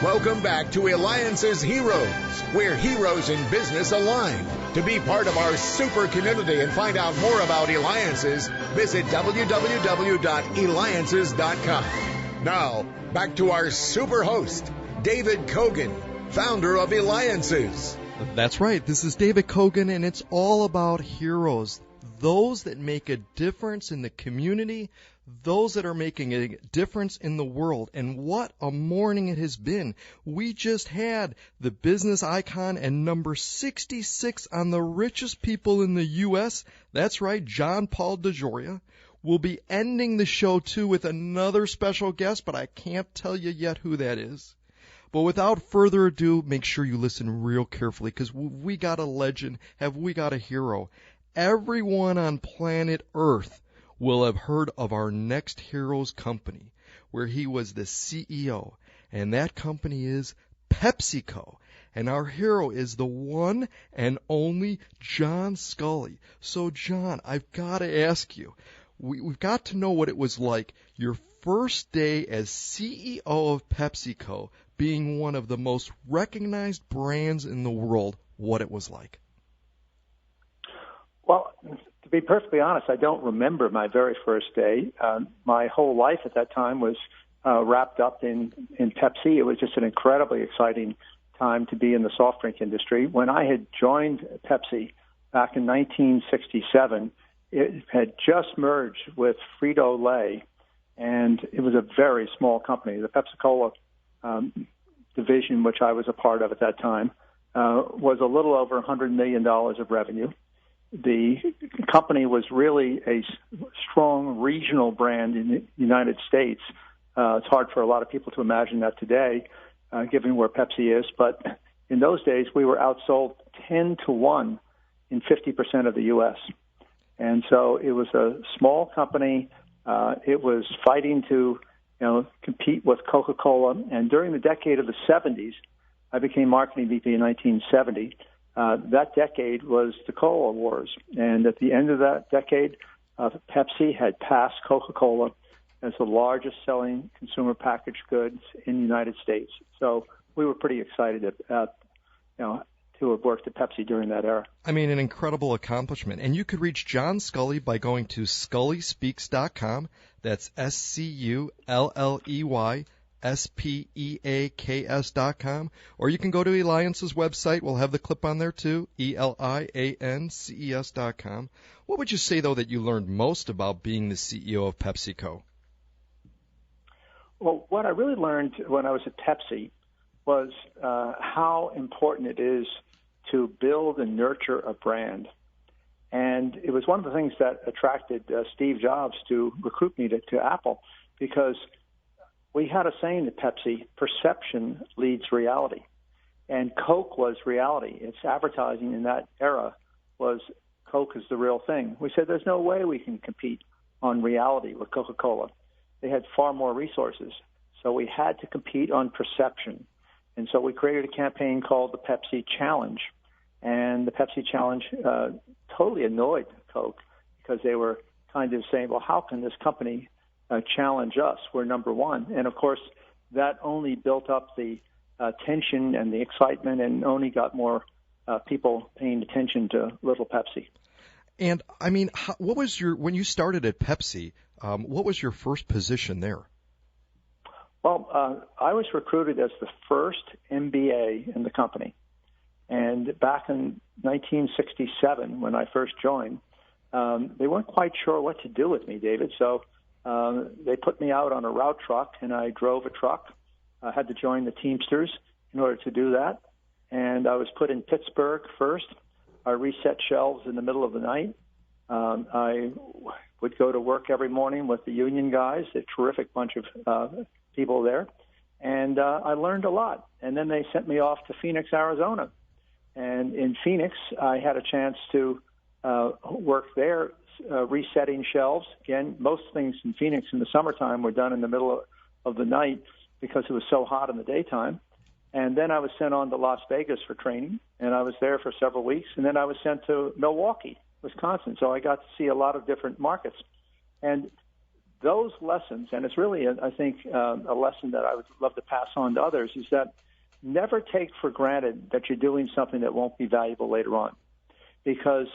Welcome back to Eliances Heroes, where heroes in business align. To be part of our super community and find out more about Eliances, visit www.Eliances.com. Now, back to our super host, David Cogan, founder of Eliances. That's right. This is David Cogan, and it's all about heroes. Those that make a difference in the community, those that are making a difference in the world. And what a morning it has been. We just had the business icon and number 66 on the richest people in the U.S. That's right, John Paul DeJoria. We'll be ending the show, too, with another special guest, but I can't tell you yet who that is. But without further ado, make sure you listen real carefully, because we got a legend, have we got a hero. Everyone on planet Earth will have heard of our next hero's company, where he was the CEO, and that company is Pepsi Co. And our hero is the one and only John Sculley. So, John, I've got to ask you, we've got to know what it was like, your first day as CEO of Pepsi Co., being one of the most recognized brands in the world, what it was like. Well, to be perfectly honest, I don't remember my very first day. My whole life at that time was wrapped up in Pepsi. It was just an incredibly exciting time to be in the soft drink industry. When I had joined Pepsi back in 1967, it had just merged with Frito-Lay, and it was a very small company. The Pepsi-Cola division, which I was a part of at that time, was a little over $100 million of revenue. The company was really a strong regional brand in the United States. It's hard for a lot of people to imagine that today, given where Pepsi is. But in those days, we were outsold 10-1 in 50% of the U.S. And so it was a small company. It was fighting to, compete with Coca-Cola. And during the decade of the 70s, I became marketing VP in 1970. That decade was the Cola Wars. And at the end of that decade, Pepsi had passed Coca-Cola as the largest selling consumer packaged goods in the United States. So we were pretty excited to have worked at Pepsi during that era. I mean, an incredible accomplishment. And you could reach John Sculley by going to SculleySpeaks.com. That's SculleySpeaks.com. Or you can go to Eliance's website. We'll have the clip on there too, ELIANCES.com. What would you say, though, that you learned most about being the CEO of Pepsi Co? Well, what I really learned when I was at Pepsi was how important it is to build and nurture a brand. And it was one of the things that attracted Steve Jobs to recruit me to Apple, because we had a saying at Pepsi, perception leads reality. And Coke was reality. Its advertising in that era was Coke is the real thing. We said there's no way we can compete on reality with Coca-Cola. They had far more resources. So we had to compete on perception. And so we created a campaign called the Pepsi Challenge. And the Pepsi Challenge totally annoyed Coke, because they were kind of saying, well, how can this company challenge us? We're number one. And, of course, that only built up the tension and the excitement, and only got more people paying attention to little Pepsi. And, I mean, what was when you started at Pepsi, what was your first position there? Well, I was recruited as the first MBA in the company. And back in 1967, when I first joined, they weren't quite sure what to do with me, David. So they put me out on a route truck, and I drove a truck. I had to join the Teamsters in order to do that. And I was put in Pittsburgh first. I reset shelves in the middle of the night. I would go to work every morning with the union guys, a terrific bunch of people there. And I learned a lot. And then they sent me off to Phoenix, Arizona. And in Phoenix, I had a chance to work there, resetting shelves. Again, most things in Phoenix in the summertime were done in the middle of the night because it was so hot in the daytime. And then I was sent on to Las Vegas for training, and I was there for several weeks. And then I was sent to Milwaukee, Wisconsin. So I got to see a lot of different markets. And those lessons, and it's really, I think, a lesson that I would love to pass on to others, is that never take for granted that you're doing something that won't be valuable later on. Because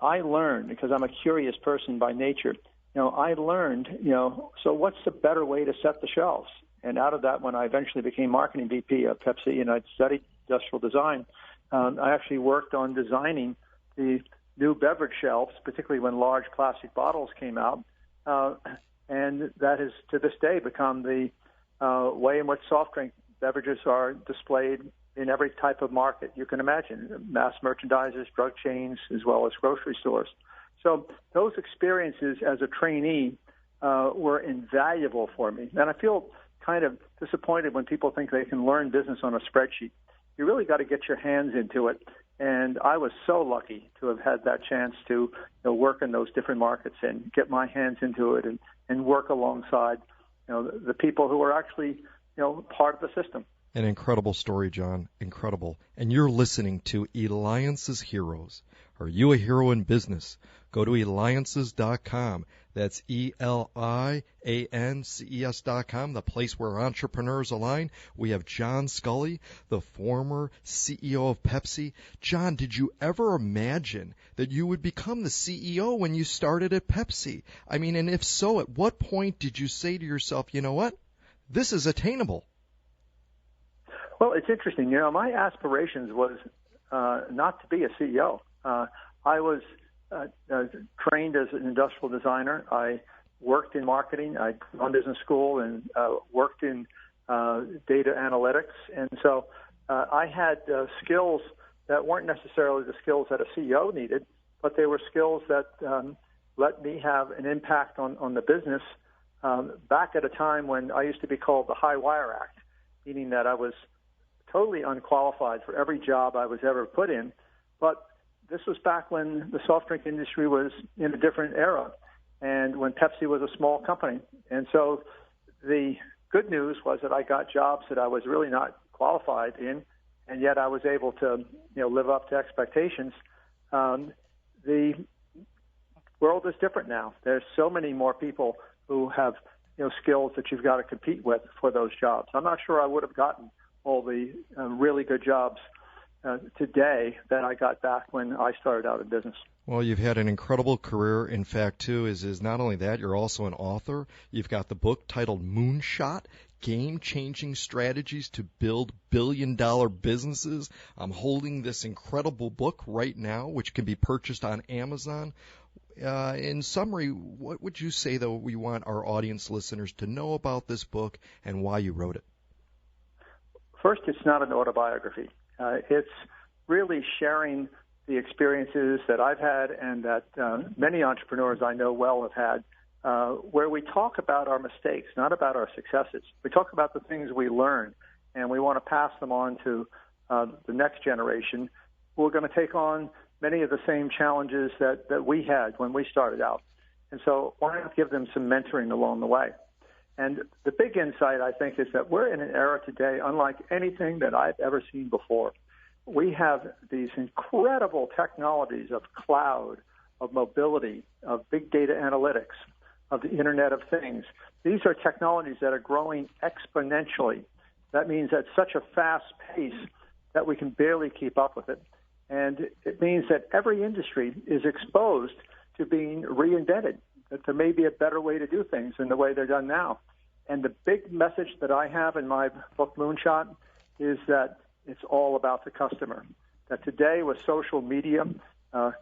I learned, because I'm a curious person by nature, I learned, so what's the better way to set the shelves? And out of that, when I eventually became marketing VP of Pepsi and I'd studied industrial design, I actually worked on designing the new beverage shelves, particularly when large plastic bottles came out. And that has, to this day, become the way in which soft drink beverages are displayed in every type of market you can imagine, mass merchandisers, drug chains, as well as grocery stores. So those experiences as a trainee were invaluable for me. And I feel kind of disappointed when people think they can learn business on a spreadsheet. You really got to get your hands into it. And I was so lucky to have had that chance to work in those different markets and get my hands into it and work alongside the people who are actually part of the system. An incredible story, John. Incredible. And you're listening to Eliances Heroes. Are you a hero in business? Go to Eliances.com. That's Eliances.com, the place where entrepreneurs align. We have John Sculley, the former CEO of Pepsi. John, did you ever imagine that you would become the CEO when you started at Pepsi? I mean, and if so, at what point did you say to yourself, you know what? This is attainable. Well, it's interesting. My aspirations was not to be a CEO. I was trained as an industrial designer. I worked in marketing. I gone to business school and worked in data analytics. And so I had skills that weren't necessarily the skills that a CEO needed, but they were skills that let me have an impact on the business back at a time when I used to be called the High Wire Act, meaning that I was totally unqualified for every job I was ever put in. But this was back when the soft drink industry was in a different era and when Pepsi was a small company. And so the good news was that I got jobs that I was really not qualified in, and yet I was able to live up to expectations. The world is different now. There's so many more people who have skills that you've got to compete with for those jobs. I'm not sure I would have gotten all the really good jobs today that I got back when I started out in business. Well, you've had an incredible career. In fact, too, is not only that, you're also an author. You've got the book titled Moonshot, Game-Changing Strategies to Build Billion-Dollar Businesses. I'm holding this incredible book right now, which can be purchased on Amazon. In summary, what would you say, though, we want our audience listeners to know about this book and why you wrote it? First, it's not an autobiography. It's really sharing the experiences that I've had and that many entrepreneurs I know well have had, where we talk about our mistakes, not about our successes. We talk about the things we learn, and we want to pass them on to the next generation who are going to take on many of the same challenges that we had when we started out. And so why not give them some mentoring along the way? And the big insight, I think, is that we're in an era today unlike anything that I've ever seen before. We have these incredible technologies of cloud, of mobility, of big data analytics, of the Internet of Things. These are technologies that are growing exponentially. That means at such a fast pace that we can barely keep up with it. And it means that every industry is exposed to being reinvented, that there may be a better way to do things than the way they're done now. And the big message that I have in my book, Moonshot, is that it's all about the customer. That today with social media,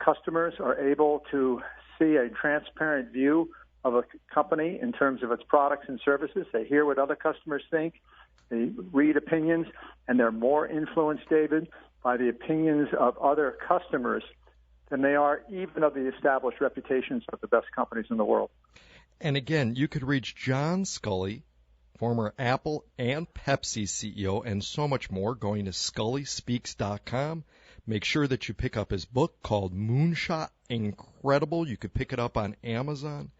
customers are able to see a transparent view of a company in terms of its products and services. They hear what other customers think. They read opinions, and they're more influenced, David, by the opinions of other customers than they are even of the established reputations of the best companies in the world. And again, you could reach John Sculley, former Apple and Pepsi CEO, and so much more, going to SculleySpeaks.com. Make sure that you pick up his book called Moonshot. Incredible. You could pick it up on Amazon.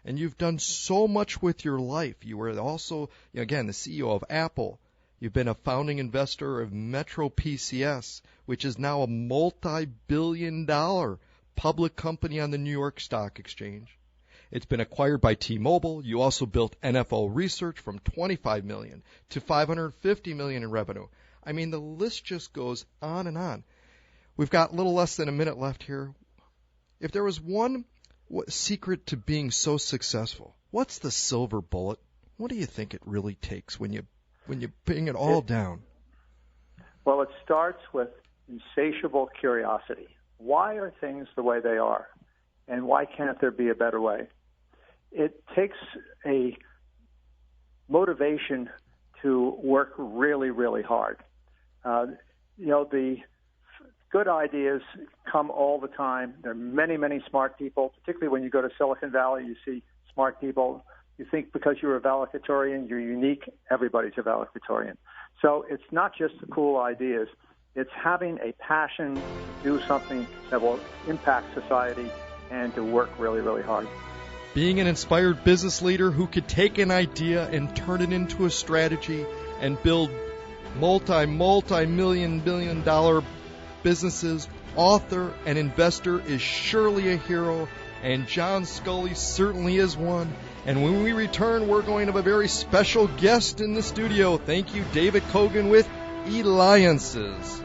And you've done so much with your life. You were also, again, the CEO of Apple. You've been a founding investor of Metro PCS, which is now a multi-billion-dollar public company on the New York Stock Exchange. It's been acquired by T-Mobile. You also built NFL Research from $25 million to $550 million in revenue. I mean, the list just goes on and on. We've got a little less than a minute left here. If there was one secret to being so successful, what's the silver bullet? What do you think it really takes when you bring it all down? Well, it starts with insatiable curiosity. Why are things the way they are? And why can't there be a better way? It takes a motivation to work really, really hard. The good ideas come all the time. There are many, many smart people, particularly when you go to Silicon Valley, you see smart people. You think because you're a valedictorian, you're unique, everybody's a valedictorian. So it's not just the cool ideas. It's having a passion to do something that will impact society and to work really, really hard. Being an inspired business leader who could take an idea and turn it into a strategy and build multi-million billion-dollar businesses, author and investor is surely a hero, and John Sculley certainly is one. And when we return, we're going to have a very special guest in the studio. Thank you, David Cogan with Eliances.